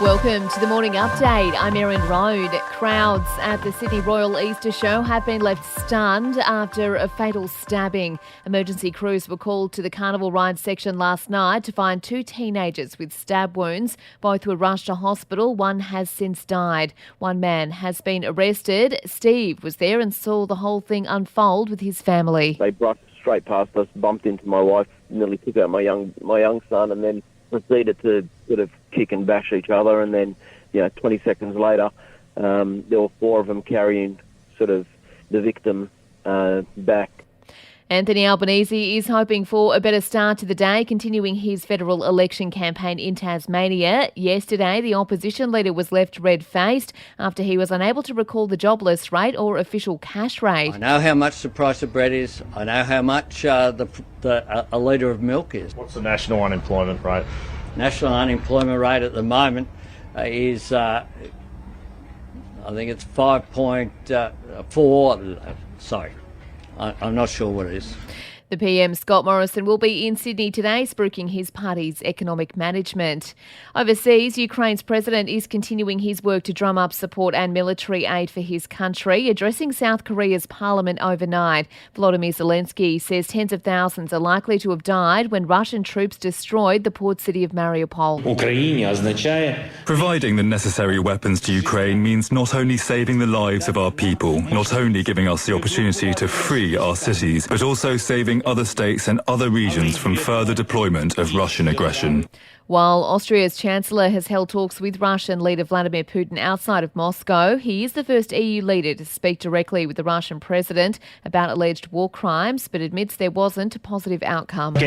Welcome to the Morning Update. I'm Erin Road. Crowds at the Sydney Royal Easter Show have been left stunned after a fatal stabbing. Emergency crews were called to the carnival ride section last night to find two teenagers with stab wounds. Both were rushed to hospital. One has since died. One man has been arrested. Steve was there and saw the whole thing unfold with his family. They brushed straight past us, bumped into my wife, nearly took out my young son, and then proceeded to sort of kick and bash each other. And then, 20 seconds later, there were four of them carrying sort of the victim back. Anthony Albanese is hoping for a better start to the day, continuing his federal election campaign in Tasmania. Yesterday, the opposition leader was left red-faced after he was unable to recall the jobless rate or official cash rate. I know how much the price of bread is. I know how much a litre of milk is. What's the national unemployment rate? National unemployment rate at the moment is, I think it's 5.4. Sorry. I'm not sure what it is. The PM, Scott Morrison, will be in Sydney today, spruiking his party's economic management. Overseas, Ukraine's president is continuing his work to drum up support and military aid for his country, addressing South Korea's parliament overnight. Volodymyr Zelensky says tens of thousands are likely to have died when Russian troops destroyed the port city of Mariupol. Providing the necessary weapons to Ukraine means not only saving the lives of our people, not only giving us the opportunity to free our cities, but also saving other states and other regions from further deployment of Russian aggression. While Austria's Chancellor has held talks with Russian leader Vladimir Putin outside of Moscow, he is the first EU leader to speak directly with the Russian president about alleged war crimes, but admits there wasn't a positive outcome. I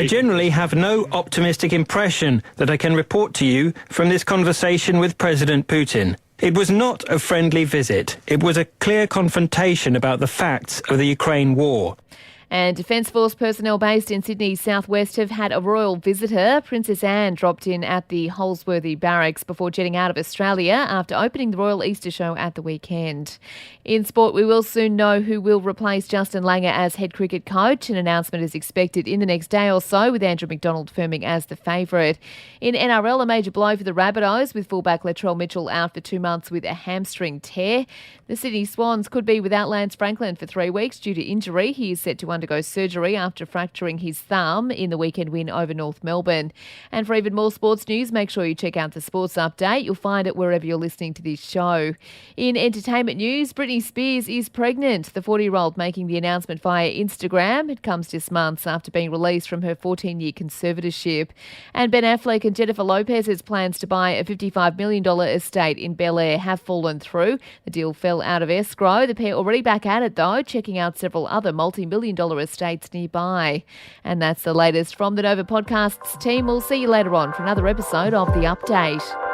generally have no optimistic impression that I can report to you from this conversation with President Putin. It was not a friendly visit. It was a clear confrontation about the facts of the Ukraine war. And Defence Force personnel based in Sydney's southwest have had a royal visitor. Princess Anne dropped in at the Holsworthy Barracks before jetting out of Australia after opening the Royal Easter Show at the weekend. In sport, we will soon know who will replace Justin Langer as head cricket coach. An announcement is expected in the next day or so, with Andrew McDonald firming as the favourite. In NRL, a major blow for the Rabbitohs, with fullback Latrell Mitchell out for 2 months with a hamstring tear. The Sydney Swans could be without Lance Franklin for 3 weeks due to injury. He is set to undergo surgery after fracturing his thumb in the weekend win over North Melbourne. And for even more sports news, make sure you check out the Sports Update. You'll find it wherever you're listening to this show. In entertainment news, Britney Spears is pregnant. The 40-year-old making the announcement via Instagram. It comes just months after being released from her 14-year conservatorship. And Ben Affleck and Jennifer Lopez's plans to buy a $55 million estate in Bel Air have fallen through. The deal fell out of escrow. The pair already back at it, though, checking out several other multi-million-dollar estates nearby. And that's the latest from the Nova Podcasts team. We'll see you later on for another episode of The Update.